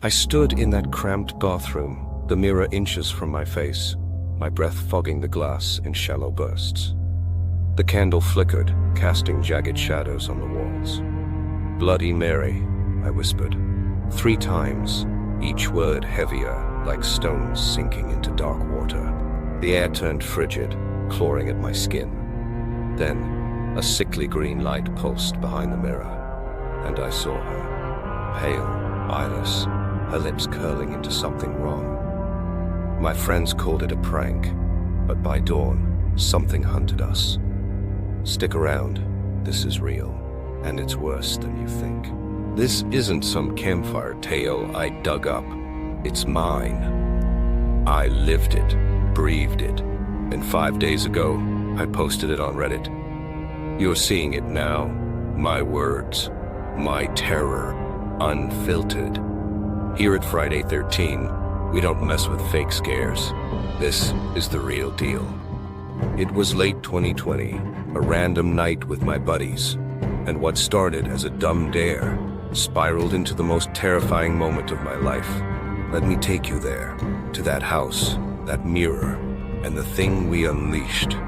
I stood in that cramped bathroom, the mirror inches from my face, my breath fogging the glass in shallow bursts. The candle flickered, casting jagged shadows on the walls. "Bloody Mary," I whispered, 3 times, each word heavier, like stones sinking into dark water. The air turned frigid, clawing at my skin. Then, a sickly green light pulsed behind the mirror, and I saw her, pale, eyeless, her lips curling into something wrong. My friends called it a prank, but by dawn, something hunted us. Stick around, this is real, and it's worse than you think. This isn't some campfire tale I dug up. It's mine. I lived it, breathed it, and 5 days ago, I posted it on Reddit. You're seeing it now. My words, my terror, unfiltered. Here at Friday 13, we don't mess with fake scares. This is the real deal. It was late 2020, a random night with my buddies, and what started as a dumb dare spiraled into the most terrifying moment of my life. Let me take you there, to that house, that mirror, and the thing we unleashed.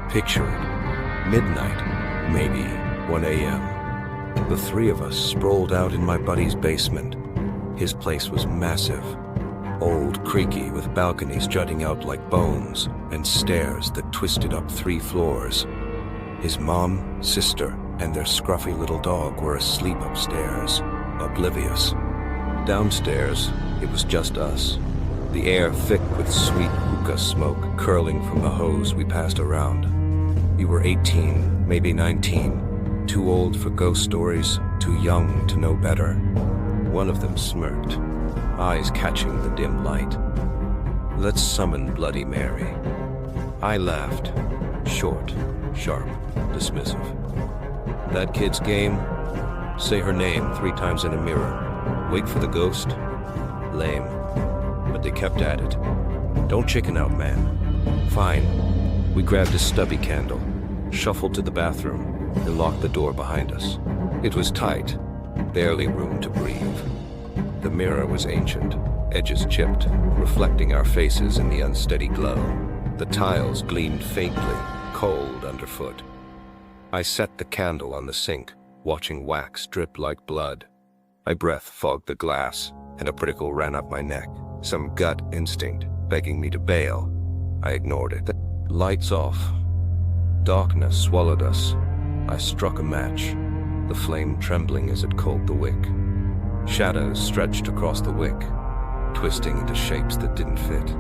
Picture it, midnight, maybe 1 a.m. The 3 of us sprawled out in my buddy's basement. His place was massive, old, creaky, with balconies jutting out like bones and stairs that twisted up 3 floors. His mom, sister, and their scruffy little dog were asleep upstairs, oblivious. Downstairs, it was just us, the air thick with sweet hookah smoke curling from the hose we passed around. You were 18, maybe 19, too old for ghost stories, too young to know better. One of them smirked, eyes catching the dim light. "Let's summon Bloody Mary." I laughed, short, sharp, dismissive. "That kid's game? Say her name 3 times in a mirror. Wait for the ghost? Lame." But they kept at it. "Don't chicken out, man." "Fine." We grabbed a stubby candle, shuffled to the bathroom, and locked the door behind us. It was tight, barely room to breathe. The mirror was ancient, edges chipped, reflecting our faces in the unsteady glow. The tiles gleamed faintly, cold underfoot. I set the candle on the sink, watching wax drip like blood. My breath fogged the glass, and a prickle ran up my neck, some gut instinct begging me to bail. I ignored it. Lights off. Darkness swallowed us. I struck a match, the flame trembling as it coaled the wick. Shadows stretched across the wick, twisting into shapes that didn't fit.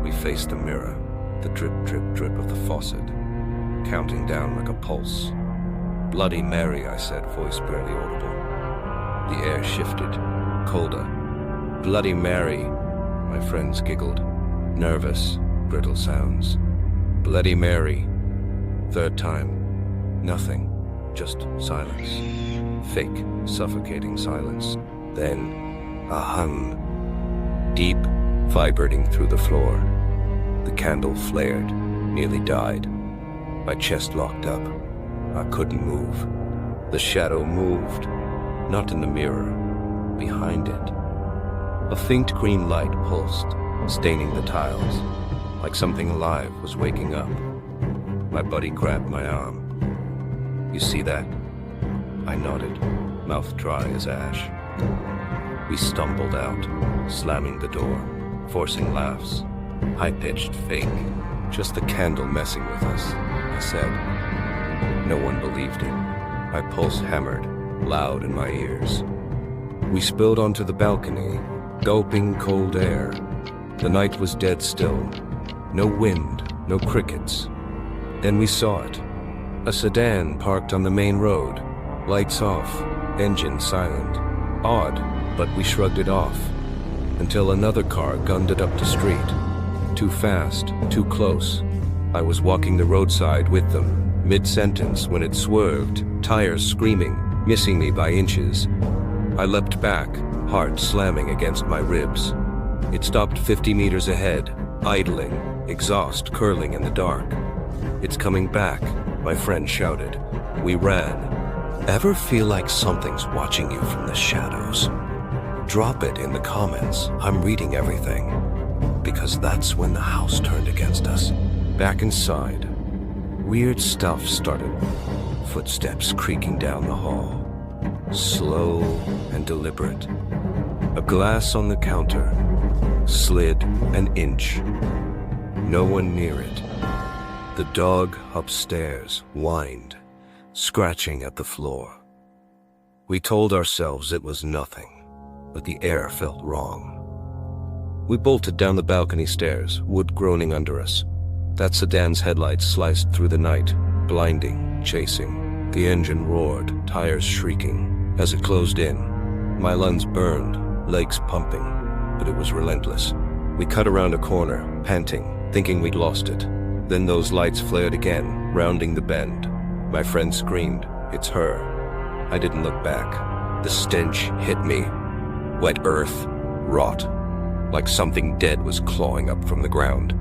We faced the mirror, the drip, drip, drip of the faucet, counting down like a pulse. "Bloody Mary," I said, voice barely audible. The air shifted, colder. "Bloody Mary," my friends giggled. Nervous, brittle sounds. "Bloody Mary." 3rd time. Nothing, just silence. Fake, suffocating silence. Then, a hum. Deep, vibrating through the floor. The candle flared, nearly died. My chest locked up. I couldn't move. The shadow moved, not in the mirror, behind it. A faint green light pulsed, staining the tiles, like something alive was waking up. My buddy grabbed my arm. "You see that?" I nodded, mouth dry as ash. We stumbled out, slamming the door, forcing laughs. High-pitched, fake, just the candle messing with us, I said. No one believed it. My pulse hammered, loud in my ears. We spilled onto the balcony, gulping cold air. The night was dead still. No wind, no crickets. Then we saw it. A sedan parked on the main road. Lights off, engine silent. Odd, but we shrugged it off. Until another car gunned it up the street. Too fast, too close. I was walking the roadside with them, mid-sentence when it swerved, tires screaming, missing me by inches. I leapt back, heart slamming against my ribs. It stopped 50 meters ahead, idling, exhaust curling in the dark. "It's coming back," my friend shouted. We ran. "Ever feel like something's watching you from the shadows?" Drop it in the comments. I'm reading everything. Because that's when the house turned against us. Back inside, weird stuff started. Footsteps creaking down the hall. Slow and deliberate. A glass on the counter slid an inch. No one near it. The dog upstairs whined, scratching at the floor. We told ourselves it was nothing, but the air felt wrong. We bolted down the balcony stairs, wood groaning under us. That sedan's headlights sliced through the night, blinding, chasing. The engine roared, tires shrieking. As it closed in, my lungs burned, legs pumping, but it was relentless. We cut around a corner, panting, thinking we'd lost it. Then those lights flared again, rounding the bend. My friend screamed, "It's her." I didn't look back. The stench hit me. Wet earth, rot, like something dead was clawing up from the ground.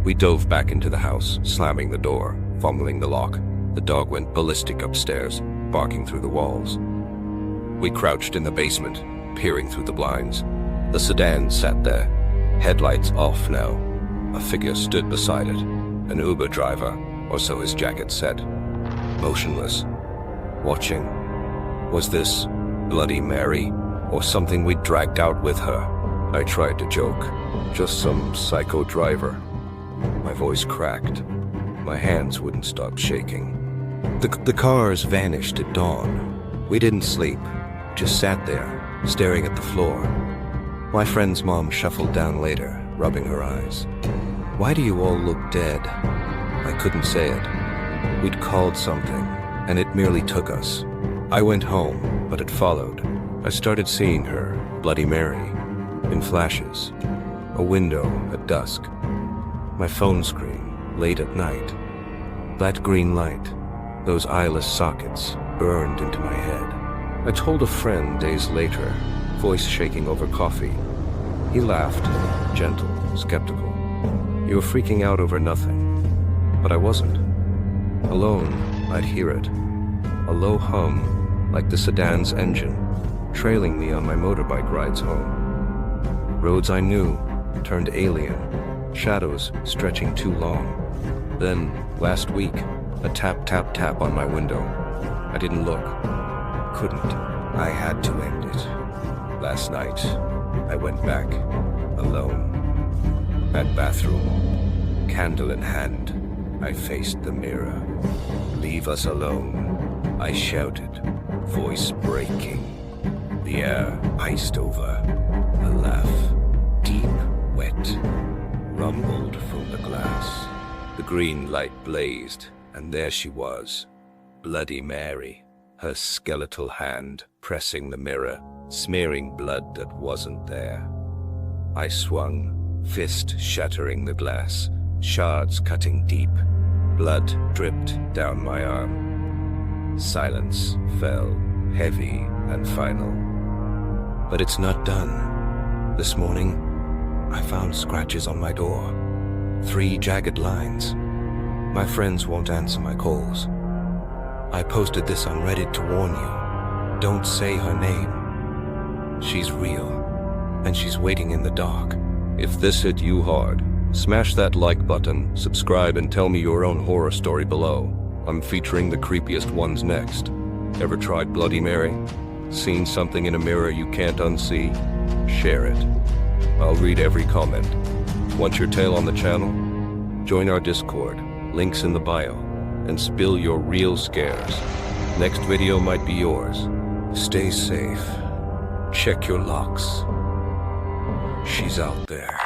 We dove back into the house, slamming the door, fumbling the lock. The dog went ballistic upstairs, barking through the walls. We crouched in the basement, peering through the blinds. The sedan sat there, headlights off now. A figure stood beside it, an Uber driver, or so his jacket said. Motionless, watching. Was this Bloody Mary, or something we'd dragged out with her? I tried to joke. Just some psycho driver. My voice cracked. My hands wouldn't stop shaking. The cars vanished at dawn. We didn't sleep, just sat there, staring at the floor. My friend's mom shuffled down later, rubbing her eyes. "Why do you all look dead?" I couldn't say it. We'd called something, and it merely took us. I went home, but it followed. I started seeing her, Bloody Mary, in flashes. A window at dusk. My phone screen, late at night. That green light, those eyeless sockets, burned into my head. I told a friend days later, voice shaking over coffee. He laughed, gentle, skeptical. "You were freaking out over nothing." But I wasn't. Alone, I'd hear it. A low hum, like the sedan's engine, trailing me on my motorbike rides home. Roads I knew turned alien, shadows stretching too long. Then, last week, a tap, tap, tap on my window. I didn't look. Couldn't. I had to end it. Last night, I went back, alone. That bathroom, candle in hand, I faced the mirror. "Leave us alone," I shouted, voice breaking. The air iced over. A laugh, deep, wet, rumbled from the glass. The green light blazed, and there she was, Bloody Mary, her skeletal hand pressing the mirror, smearing blood that wasn't there. I swung, fist shattering the glass, shards cutting deep. Blood dripped down my arm. Silence fell, heavy and final. But it's not done. This morning, I found scratches on my door. 3 jagged lines. My friends won't answer my calls. I posted this on Reddit to warn you. Don't say her name. She's real, and she's waiting in the dark. If this hit you hard, smash that like button, subscribe, and tell me your own horror story below. I'm featuring the creepiest ones next. Ever tried Bloody Mary? Seen something in a mirror you can't unsee? Share it. I'll read every comment. Want your tale on the channel? Join our Discord, links in the bio, and spill your real scares. Next video might be yours. Stay safe. Check your locks. She's out there.